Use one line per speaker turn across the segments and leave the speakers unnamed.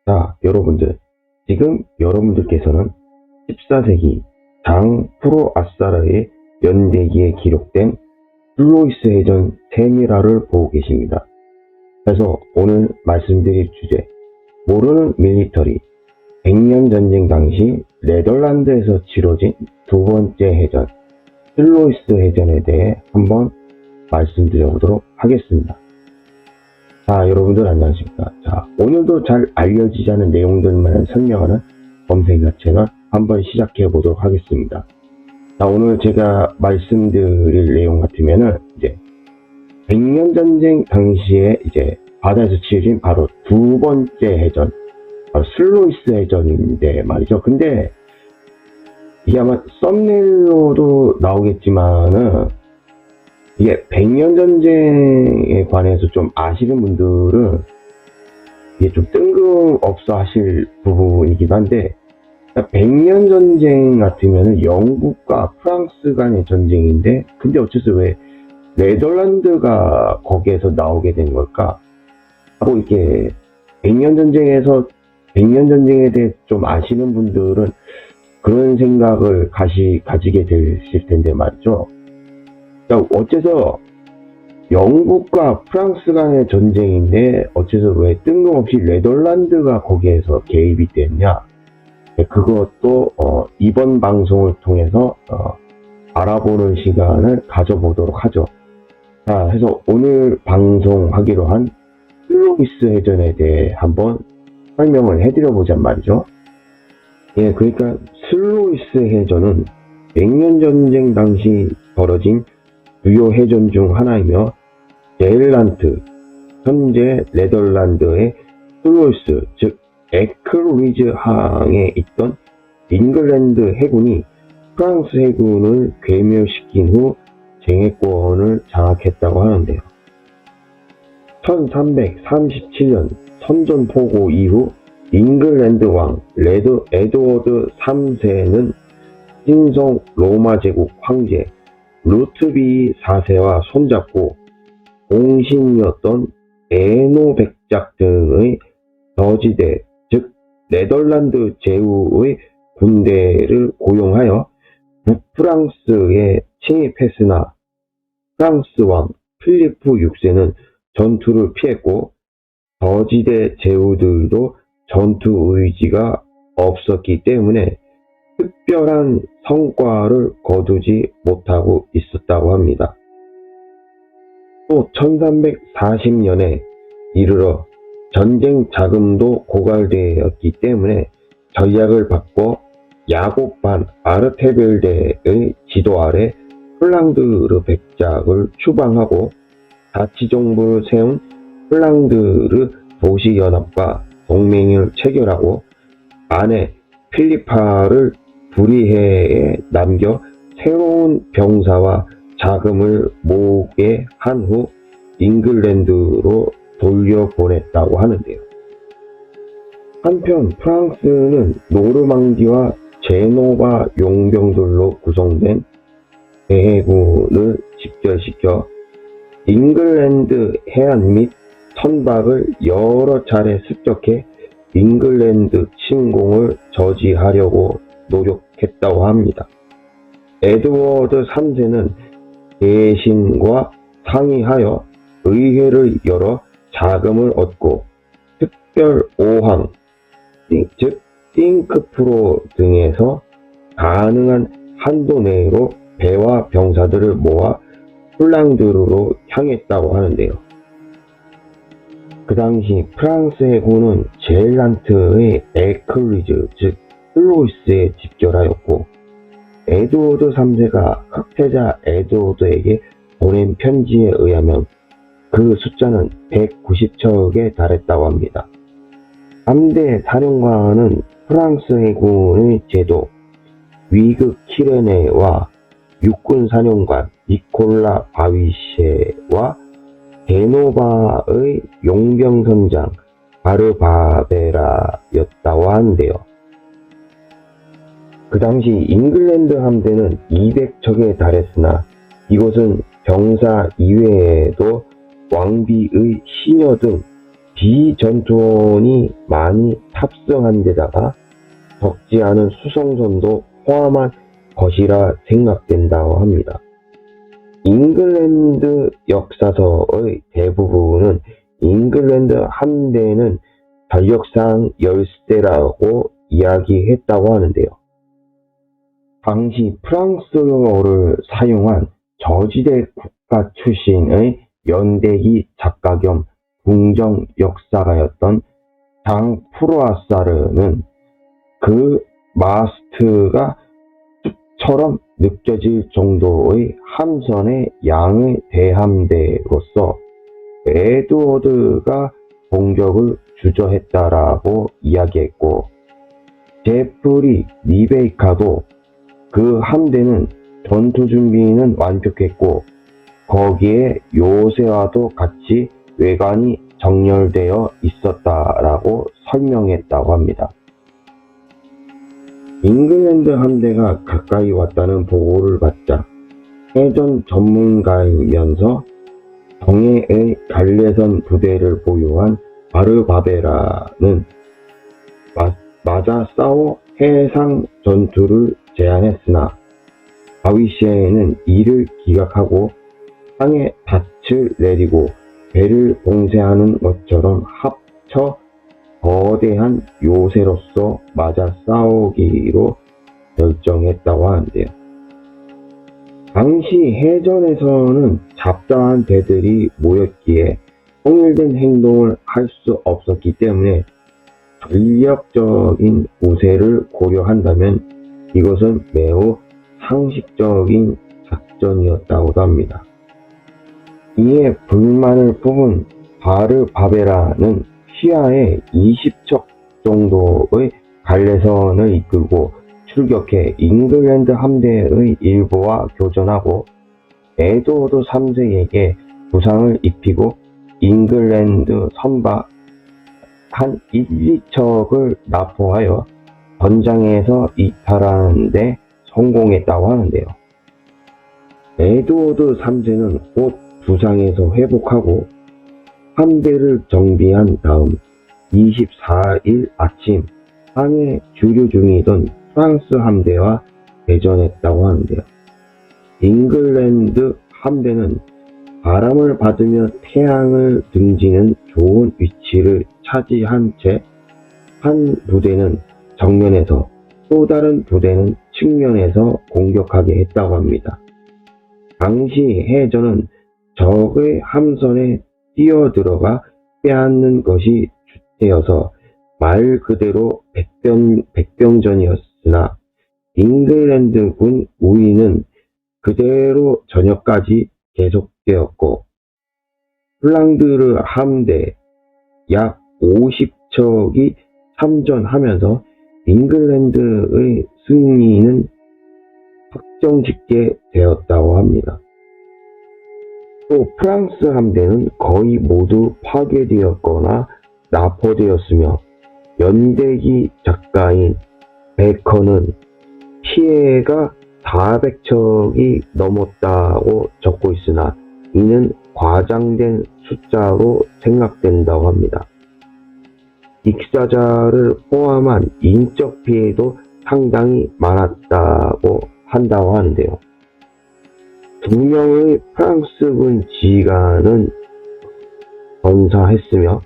자, 여러분들. 지금 여러분들께서는 14세기 장 프로아스타르의 연대기에 기록된 슬로이스 해전 세미라를 보고 계십니다. 그래서 오늘 말씀드릴 주제, 모르는 밀리터리, 100년 전쟁 당시 네덜란드에서 치러진 두 번째 해전, 슬로이스 해전에 대해 한번 말씀드려보도록 하겠습니다. 자, 여러분들 안녕하십니까. 자, 오늘도 잘 알려지지 않은 내용들만 설명하는 검색어 채널 한번 시작해 보도록 하겠습니다. 자, 오늘 제가 말씀드릴 내용 같으면은 이제 100년 전쟁 당시에 이제 바다에서 치러진 바로 두 번째 해전, 바로 슬로이스 해전인데 말이죠. 근데 이게 아마 썸네일로도 나오겠지만은 이게 100년 전쟁에 관해서 좀 아시는 분들은 이게 좀 뜬금없어 하실 부분이긴 한데, 100년 전쟁 같으면 영국과 프랑스 간의 전쟁인데, 근데 어째서 왜 네덜란드가 거기에서 나오게 된 걸까? 하고 이렇게 100년 전쟁에 대해 좀 아시는 분들은 그런 생각을 가지게 되실 텐데 말이죠. 어째서 영국과 프랑스 간의 전쟁인데 어째서 왜 뜬금없이 네덜란드가 거기에서 개입이 됐냐? 그것도 이번 방송을 통해서 알아보는 시간을 가져보도록 하죠. 자, 해서 오늘 방송하기로 한 슬로이스 해전에 대해 한번 설명을 해드려보자 말이죠. 예, 그러니까 슬로이스 해전은 100년 전쟁 당시 벌어진 주요 해전 중 하나이며 제일란트, 현재 네덜란드의 슬로이스, 즉 에클리즈 항에 있던 잉글랜드 해군이 프랑스 해군을 괴멸시킨 후 쟁해권을 장악했다고 하는데요. 1337년 선전포고 이후 잉글랜드 왕 에드워드 3세는 신성 로마 제국 황제 루트비 4세와 손잡고 공신이었던 에노 백작 등의 저지대, 즉 네덜란드 제후의 군대를 고용하여 북프랑스에 침입했으나 프랑스 왕 필리프 6세는 전투를 피했고 저지대 제후들도 전투 의지가 없었기 때문에 특별한 성과를 거두지 못하고 있었다고 합니다. 또 1340년에 이르러 전쟁 자금도 고갈되었기 때문에 전략을 바꿔 야곱 반 아르테벨대의 지도 아래 폴랑드르 백작을 추방하고 자치정부를 세운 폴랑드르 도시연합과 동맹을 체결하고 아내 필리파를 불의해에 남겨 새로운 병사와 자금을 모으게 한 후 잉글랜드로 돌려보냈다고 하는데요. 한편 프랑스는 노르망디와 제노바 용병들로 구성된 대해군을 집결시켜 잉글랜드 해안 및 선박을 여러 차례 습격해 잉글랜드 침공을 저지하려고 노력했다고 합니다. 에드워드 3세는 대신과 상의하여 의회를 열어 자금을 얻고 특별 5항, 즉 띵크프로 등에서 가능한 한도 내로 배와 병사들을 모아 폴랑드르로 향했다고 하는데요. 그 당시 프랑스 해군은 제일란트의 에클리즈, 즉 슬로이스에 집결하였고 에드워드 3세가 흑태자 에드워드에게 보낸 편지에 의하면 그 숫자는 190척에 달했다고 합니다. 3대 사령관은 프랑스 해군의 제도 위그 키레네와 육군 사령관 니콜라 바위셰와 데노바의 용병선장 바르바베라였다고 하는데요. 그 당시 잉글랜드 함대는 200척에 달했으나 이것은 병사 이외에도 왕비의 시녀 등 비전투원이 많이 탑승한 데다가 적지 않은 수송선도 포함한 것이라 생각된다고 합니다. 잉글랜드 역사서의 대부분은 잉글랜드 함대는 전력상 열세라고 이야기했다고 하는데요. 당시 프랑스어를 사용한 저지대 국가 출신의 연대기 작가 겸 궁정 역사가였던 장 프로아사르는 그 마스트가 숲처럼 느껴질 정도의 함선의 양의 대함대로서 에드워드가 공격을 주저했다라고 이야기했고, 제프리 리베이카도 그 함대는 전투 준비는 완벽했고 거기에 요새와도 같이 외관이 정렬되어 있었다라고 설명했다고 합니다. 잉글랜드 함대가 가까이 왔다는 보고를 받자 해전 전문가이면서 정예의 갈래선 부대를 보유한 바르바베라는 맞아 싸워 해상 전투를 제안했으나 바위시에는 이를 기각하고 땅에 닻을 내리고 배를 봉쇄하는 것처럼 합쳐 거대한 요새로서 맞아 싸우기로 결정했다고 하는데요. 당시 해전에서는 잡다한 배들이 모였기에 통일된 행동을 할 수 없었기 때문에 전략적인 우세를 고려한다면 이것은 매우 상식적인 작전이었다고도 합니다. 이에 불만을 품은 바르바베라는 시야에 20척 정도의 갈래선을 이끌고 출격해 잉글랜드 함대의 일부와 교전하고 에드워드 3세에게 부상을 입히고 잉글랜드 선박 한 1, 2척을 납포하여 전장에서 이탈하는 데 성공했다고 하는데요. 에드워드 3세는 곧 부상에서 회복하고 함대를 정비한 다음 24일 아침 항해 주류 중이던 프랑스 함대와 대전했다고 하는데요. 잉글랜드 함대는 바람을 받으며 태양을 등지는 좋은 위치를 차지한 채 한 부대는 정면에서 또 다른 부대는 측면에서 공격하게 했다고 합니다. 당시 해전은 적의 함선에 뛰어들어가 빼앗는 것이 주체여서 말 그대로 백병전이었으나 잉글랜드군 우위는 그대로 저녁까지 계속되었고 홀랑드르 함대 약 50척이 참전하면서 잉글랜드의 승리는 확정짓게 되었다고 합니다. 또 프랑스 함대는 거의 모두 파괴되었거나 납포되었으며 연대기 작가인 베커는 피해가 400척이 넘었다고 적고 있으나 이는 과장된 숫자로 생각된다고 합니다. 익사자를 포함한 인적 피해도 상당히 많았다고 한다고 하는데요. 2명의 프랑스군 지휘관은 전사했으며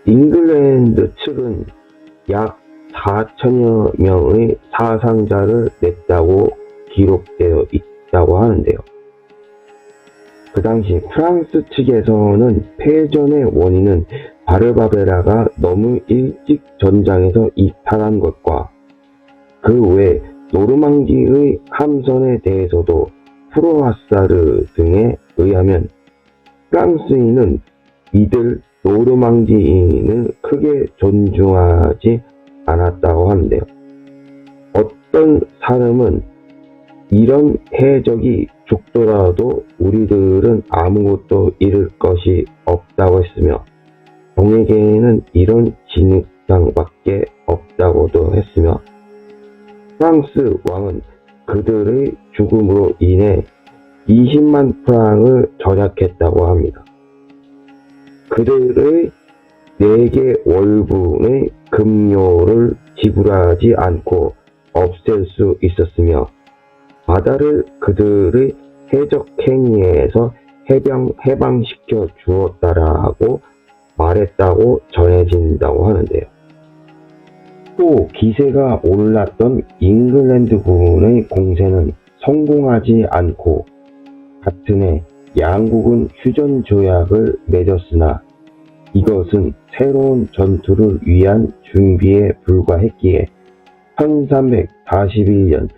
잉글랜드 측은 약 4천여 명의 사상자를 냈다고 기록되어 있다고 하는데요. 그 당시 프랑스 측에서는 패전의 원인은 바르바베라가 너무 일찍 전장에서 이탈한 것과 그 외 노르망디의 함선에 대해서도 프로아사르 등에 의하면 프랑스인은 이들 노르망디인을 크게 존중하지 않았다고 하는데요. 어떤 사람은 이런 해적이 죽더라도 우리들은 아무것도 잃을 것이 없다고 했으며 동에게는 이런 진흙장밖에 없다고도 했으며 프랑스 왕은 그들의 죽음으로 인해 20만 프랑을 절약했다고 합니다. 그들의 4개 월분의 급료를 지불하지 않고 없앨 수 있었으며 바다를 그들의 해적 행위에서 해방시켜 주었다라고 말했다고 전해진다고 하는데요. 또 기세가 올랐던 잉글랜드군의 공세는 성공하지 않고 같은 해 양국은 휴전 조약을 맺었으나 이것은 새로운 전투를 위한 준비에 불과했기에 1341년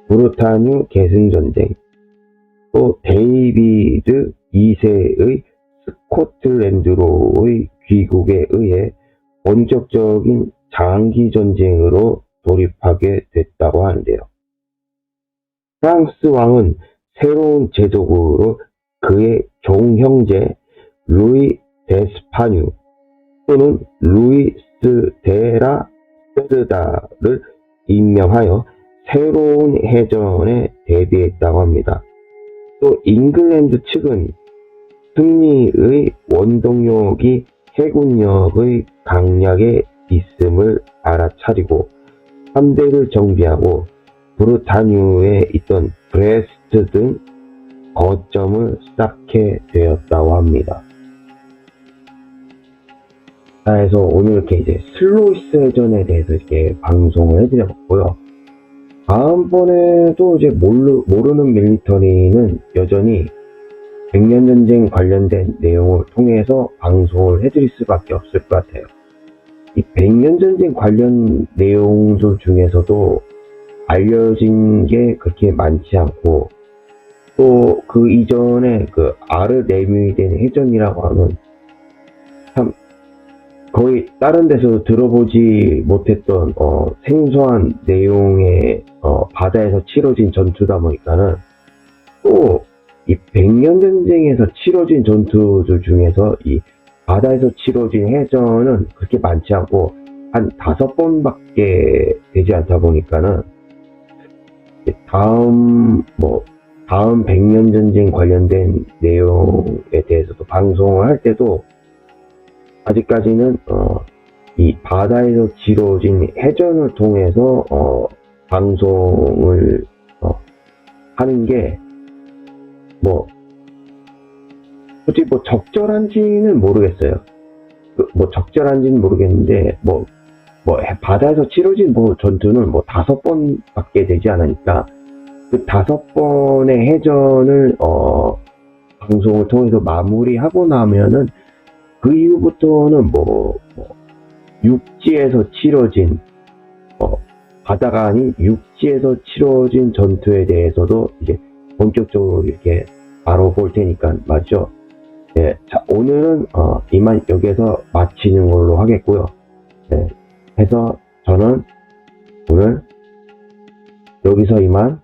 브루타뉴 계승전쟁, 또 데이비드 2세의 스코틀랜드로의 귀국에 의해 본격적인 장기전쟁으로 돌입하게 됐다고 하는데요. 프랑스 왕은 새로운 제독으로 그의 종형제 루이 데스파뉴 또는 루이스 데라 세르다를 임명하여 새로운 해전에 대비했다고 합니다. 또 잉글랜드 측은 승리의 원동력이 해군력의 강약에 있음을 알아차리고 함대를 정비하고 브루타뉴에 있던 브레스트 등 거점을 쌓게 되었다고 합니다. 그래서 오늘 이렇게 이제 슬로이스 해전에 대해서 이렇게 방송을 해드려봤고요. 다음번에도 이제 모르는 밀리터리는 여전히 백년전쟁 관련된 내용을 통해서 방송을 해드릴 수밖에 없을 것 같아요. 이 백년전쟁 관련 내용들 중에서도 알려진 게 그렇게 많지 않고 또 그 이전에 그 아르네뮤이덴 해전이라고 하는 참 거의 다른 데서 들어보지 못했던 생소한 내용의 바다에서 치러진 전투다 보니까는 또 이 백년전쟁에서 치러진 전투들 중에서 이 바다에서 치러진 해전은 그렇게 많지 않고 한 5번밖에 되지 않다 보니까는 다음 백년전쟁 관련된 내용에 대해서도 방송을 할 때도 아직까지는 이 바다에서 치러진 해전을 통해서 방송을 하는 게 솔직히 적절한지는 모르겠어요. 적절한지는 모르겠는데 바다에서 치러진 전투는 5번밖에 되지 않으니까 그 5번의 해전을 방송을 통해서 마무리하고 나면은 그 이후부터는 육지에서 치러진 바다가 아닌 육지에서 치러진 전투에 대해서도 이제 본격적으로 이렇게 알아볼 테니까 맞죠? 네, 자 오늘은 이만 여기서 마치는 걸로 하겠고요. 네, 해서 저는 오늘 여기서 이만